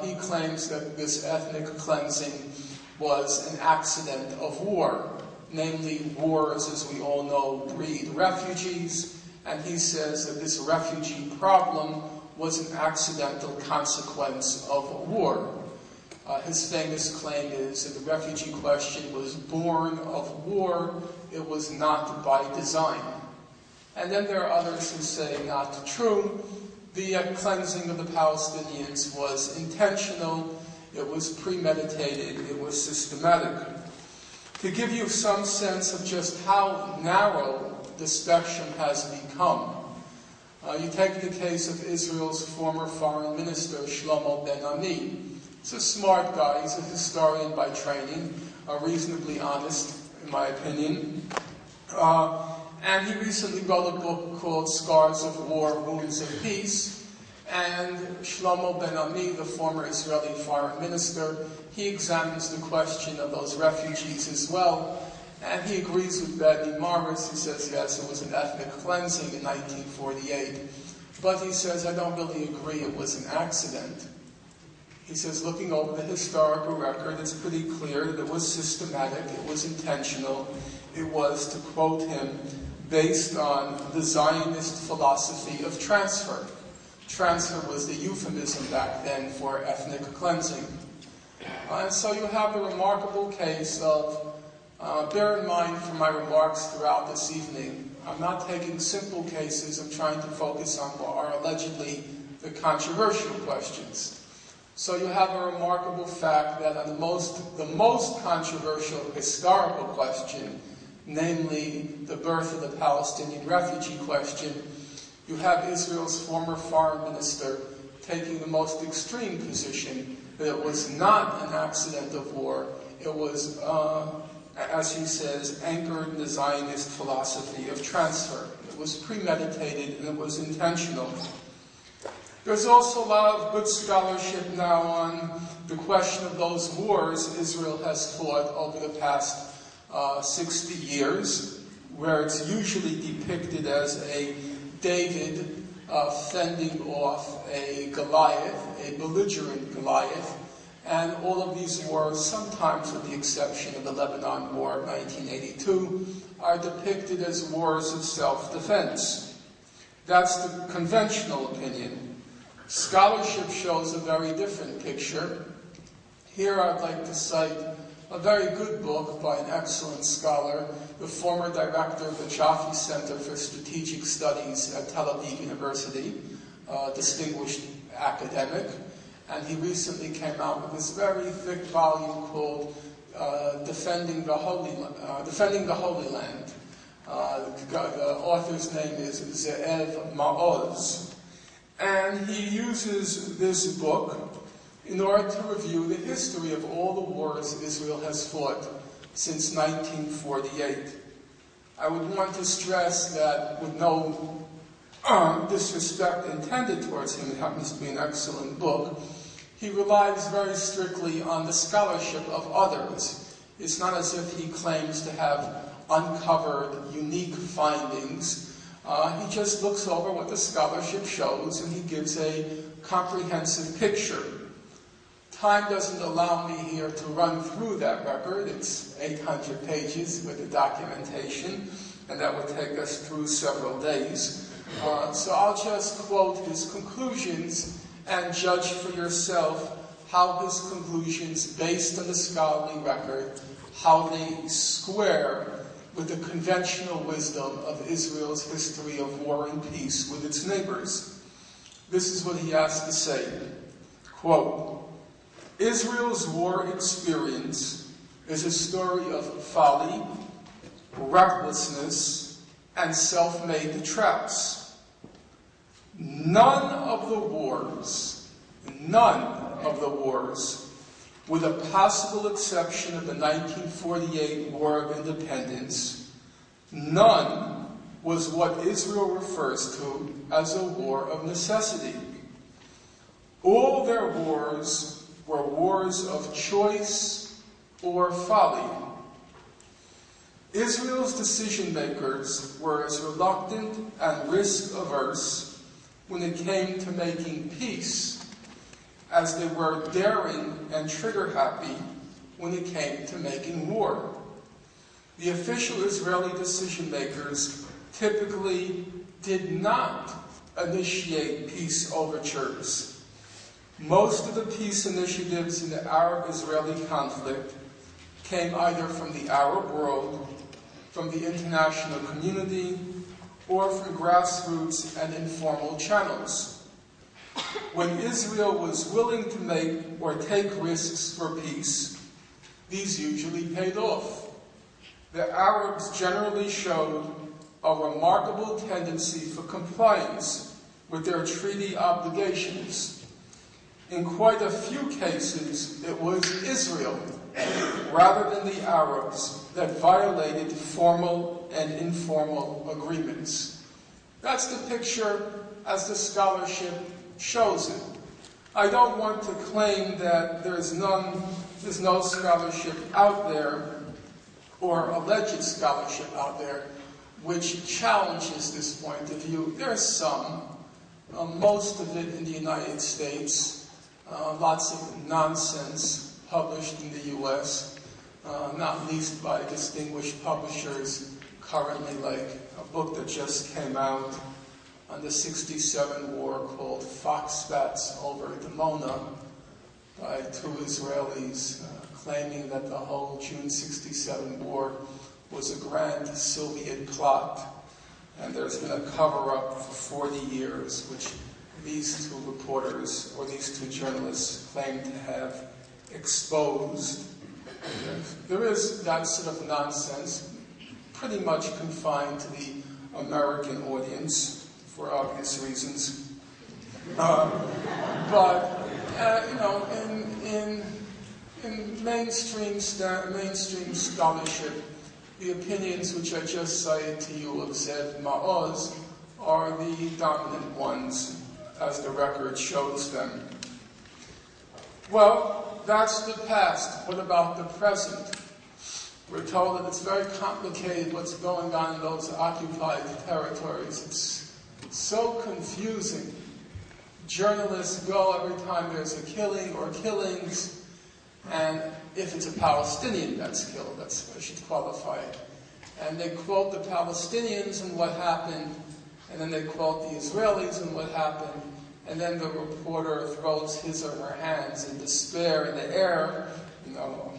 he claims that this ethnic cleansing was an accident of war. Namely, wars, as we all know, breed refugees, and he says that this refugee problem was an accidental consequence of war. His famous claim is that the refugee question was born of war, it was not by design. And then there are others who say not true. The cleansing of the Palestinians was intentional, it was premeditated, it was systematic. To give you some sense of just how narrow the spectrum has become, you take the case of Israel's former foreign minister, Shlomo Ben-Ami. He's a smart guy, he's a historian by training, reasonably honest, in my opinion. And he recently wrote a book called Scars of War, Wounds of Peace. And Shlomo Ben-Ami, the former Israeli foreign minister, he examines the question of those refugees as well. And he agrees with Benny Morris. He says, yes, it was an ethnic cleansing in 1948. But he says, I don't really agree it was an accident. He says, looking over the historical record, it's pretty clear that it was systematic, it was intentional. It was, to quote him, based on the Zionist philosophy of transfer. Transfer was the euphemism back then for ethnic cleansing. And so you have the remarkable case of, bear in mind from my remarks throughout this evening, I'm not taking simple cases, I'm trying to focus on what are allegedly the controversial questions. So you have a remarkable fact that on the most controversial historical question, namely the birth of the Palestinian refugee question, you have Israel's former foreign minister taking the most extreme position that it was not an accident of war, it was, as he says, anchored in the Zionist philosophy of transfer. It was premeditated and it was intentional. There's also a lot of good scholarship now on the question of those wars Israel has fought over the past 60 years, where it's usually depicted as a David fending off a Goliath, a belligerent Goliath, and all of these wars, sometimes with the exception of the Lebanon War of 1982, are depicted as wars of self-defense. That's the conventional opinion. Scholarship shows a very different picture. Here I'd like to cite a very good book by an excellent scholar, the former director of the Jaffe Center for Strategic Studies at Tel Aviv University, a distinguished academic, and he recently came out with this very thick volume called Defending the Holy Land. The author's name is Ze'ev Ma'oz. And he uses this book in order to review the history of all the wars Israel has fought since 1948. I would want to stress that, with no disrespect intended towards him, it happens to be an excellent book, he relies very strictly on the scholarship of others. It's not as if he claims to have uncovered unique findings. He just looks over what the scholarship shows and he gives a comprehensive picture. Time doesn't allow me here to run through that record. It's 800 pages with the documentation, and that would take us through several days. So I'll just quote his conclusions and judge for yourself how his conclusions, based on the scholarly record, how they square with the conventional wisdom of Israel's history of war and peace with its neighbors. This is what he has to say. Quote, Israel's war experience is a story of folly, recklessness, and self-made traps. None of the wars, with a possible exception of the 1948 War of Independence, none was what Israel refers to as a war of necessity. All their wars were wars of choice or folly. Israel's decision-makers were as reluctant and risk-averse when it came to making peace as they were daring and trigger-happy when it came to making war. The official Israeli decision-makers typically did not initiate peace overtures. Most of the peace initiatives in the Arab-Israeli conflict came either from the Arab world, from the international community, or from grassroots and informal channels. When Israel was willing to make or take risks for peace, these usually paid off. The Arabs generally showed a remarkable tendency for compliance with their treaty obligations. In quite a few cases, it was Israel, rather than the Arabs, that violated formal and informal agreements. That's the picture as the scholarship shows it. I don't want to claim that there's no scholarship out there, or alleged scholarship out there, which challenges this point of view. There's some, most of it in the United States, lots of nonsense published in the US, not least by distinguished publishers currently, like a book that just came out on the '67 war called Foxbats over Dimona by two Israelis claiming that the whole June '67 war was a grand Soviet plot, and there's been a cover-up for 40 years, which these two reporters, or these two journalists, claim to have exposed. There is that sort of nonsense, pretty much confined to the American audience, for obvious reasons. In mainstream scholarship, the opinions which I just cited to you of Zev Maoz are the dominant ones, as the record shows them. Well, that's the past. What about the present? We're told that it's very complicated what's going on in those occupied territories. It's so confusing. Journalists go every time there's a killing or killings, and if it's a Palestinian that's killed, I should qualify it. And they quote the Palestinians and what happened, and then they quote the Israelis and what happened, and then the reporter throws his or her hands in despair in the air.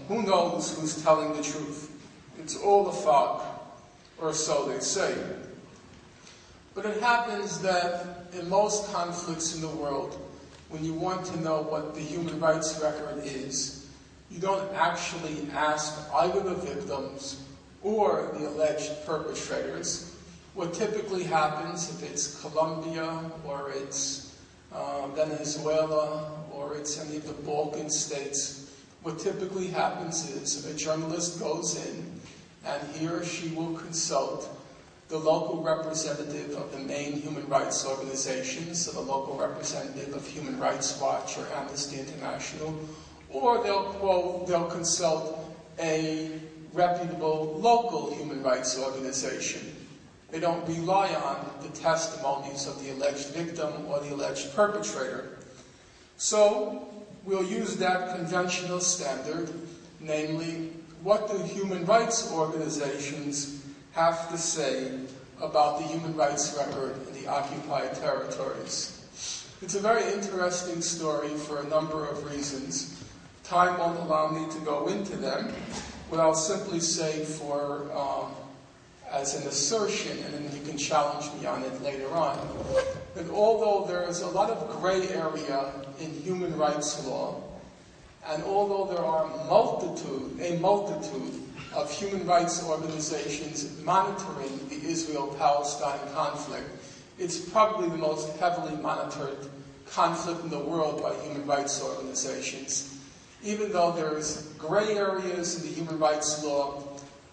Who knows who's telling the truth? It's all a fog, or so they say. But it happens that in most conflicts in the world, when you want to know what the human rights record is, you don't actually ask either the victims or the alleged perpetrators. What typically happens, if it's Colombia or it's Venezuela or it's any of the Balkan states, what typically happens is a journalist goes in and he or she will consult the local representative of the main human rights organizations, so the local representative of Human Rights Watch or Amnesty International, or they'll consult a reputable local human rights organization. They don't rely on the testimonies of the alleged victim or the alleged perpetrator. So we'll use that conventional standard, namely, what do human rights organizations have to say about the human rights record in the occupied territories? It's a very interesting story for a number of reasons. Time won't allow me to go into them, but I'll simply say as an assertion, and then you can challenge me on it later on, that although there is a lot of gray area in human rights law, and although there are a multitude of human rights organizations monitoring the Israel-Palestine conflict, it's probably the most heavily monitored conflict in the world by human rights organizations. Even though there's gray areas in the human rights law,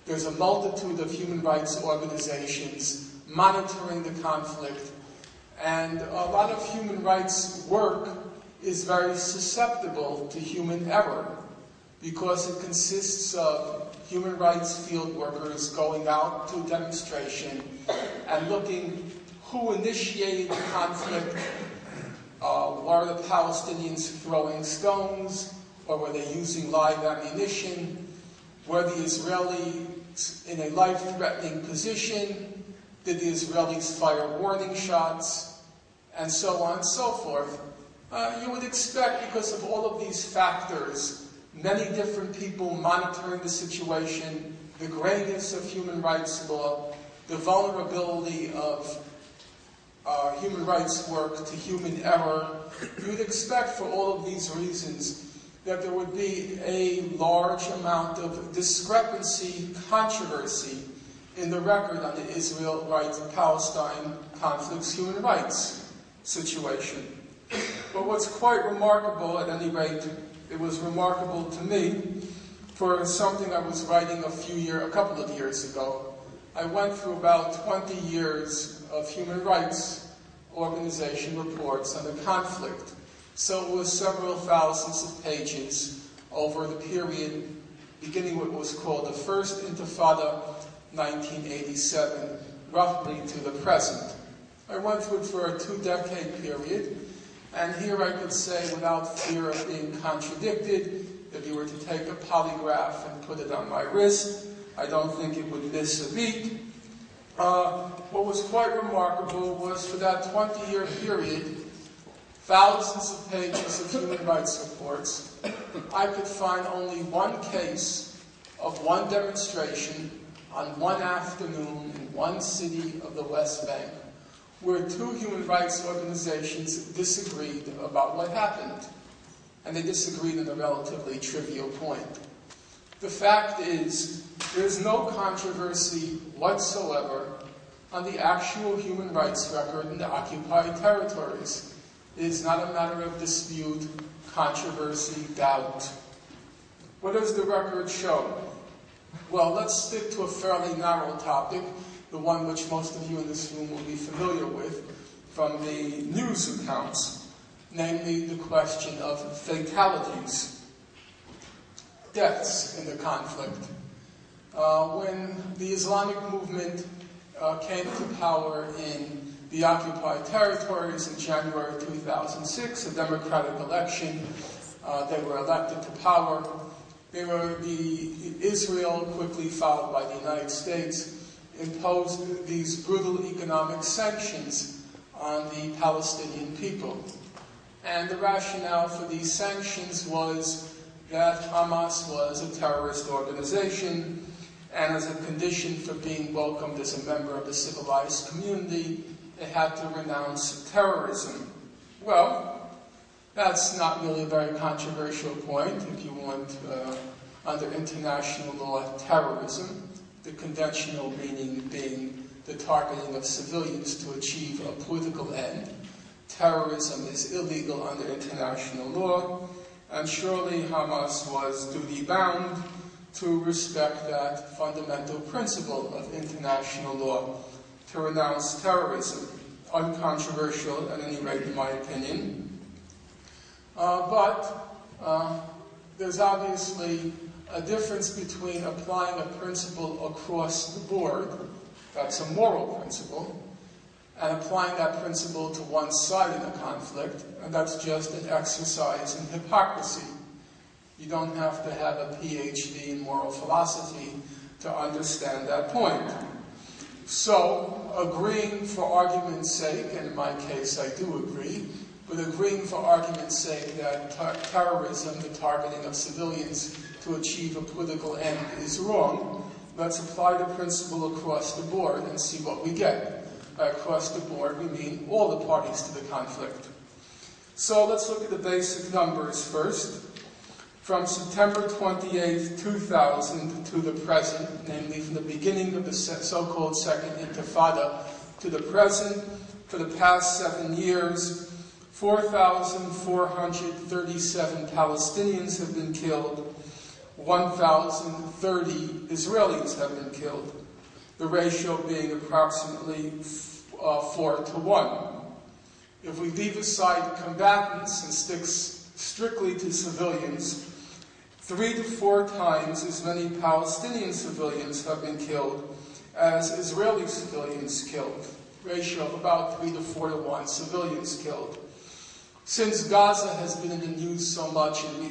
there's a multitude of human rights organizations monitoring the conflict, and a lot of human rights work is very susceptible to human error because it consists of human rights field workers going out to a demonstration and looking who initiated the conflict, Were the Palestinians throwing stones, or were they using live ammunition? Were the Israelis in a life-threatening position? Did the Israelis fire warning shots? And so on and so forth. You would expect, because of all of these factors, many different people monitoring the situation, the grayness of human rights law, the vulnerability of human rights work to human error, you would expect for all of these reasons that there would be a large amount of discrepancy, controversy in the record on the Israel-Palestine conflict's human rights situation. But what's quite remarkable, at any rate, it was remarkable to me, for something I was writing a couple of years ago. I went through about 20 years of human rights organization reports on the conflict. So it was several thousands of pages over the period beginning what was called the First Intifada, 1987, roughly to the present. I went through it for a 2-decade period, and here I could say without fear of being contradicted, if you were to take a polygraph and put it on my wrist, I don't think it would miss a beat. What was quite remarkable was for that 20-year period, thousands of pages of human rights reports, I could find only one case of one demonstration on one afternoon in one city of the West Bank where 2 human rights organizations disagreed about what happened. And they disagreed on a relatively trivial point. The fact is, there's no controversy whatsoever on the actual human rights record in the occupied territories. It is not a matter of dispute, controversy, doubt. What does the record show? Well, let's stick to a fairly narrow topic, the one which most of you in this room will be familiar with from the news accounts, namely the question of fatalities, deaths in the conflict. When the Islamic movement came to power in the occupied territories in January 2006, a democratic election, they were elected to power. Israel, quickly followed by the United States, imposed these brutal economic sanctions on the Palestinian people. And the rationale for these sanctions was that Hamas was a terrorist organization, and as a condition for being welcomed as a member of the civilized community, it had to renounce terrorism. Well, that's not really a very controversial point if you want, under international law, terrorism, the conventional meaning being the targeting of civilians to achieve a political end. Terrorism is illegal under international law, and surely Hamas was duty-bound to respect that fundamental principle of international law, to renounce terrorism. Uncontroversial, at any rate, in my opinion. But there's obviously a difference between applying a principle across the board, that's a moral principle, and applying that principle to one side in a conflict, and that's just an exercise in hypocrisy. You don't have to have a PhD in moral philosophy to understand that point. So, agreeing for argument's sake, and in my case I do agree, but agreeing for argument's sake that terrorism, the targeting of civilians to achieve a political end, is wrong, let's apply the principle across the board and see what we get. By across the board, we mean all the parties to the conflict. So let's look at the basic numbers first. From September 28, 2000 to the present, namely from the beginning of the so-called Second Intifada to the present, for the past 7 years, 4,437 Palestinians have been killed, 1,030 Israelis have been killed, the ratio being approximately 4-to-1. If we leave aside combatants and stick strictly to civilians, 3 to 4 times as many Palestinian civilians have been killed as Israeli civilians killed. Ratio of about 3 to 4 to 1 civilians killed. Since Gaza has been in the news so much in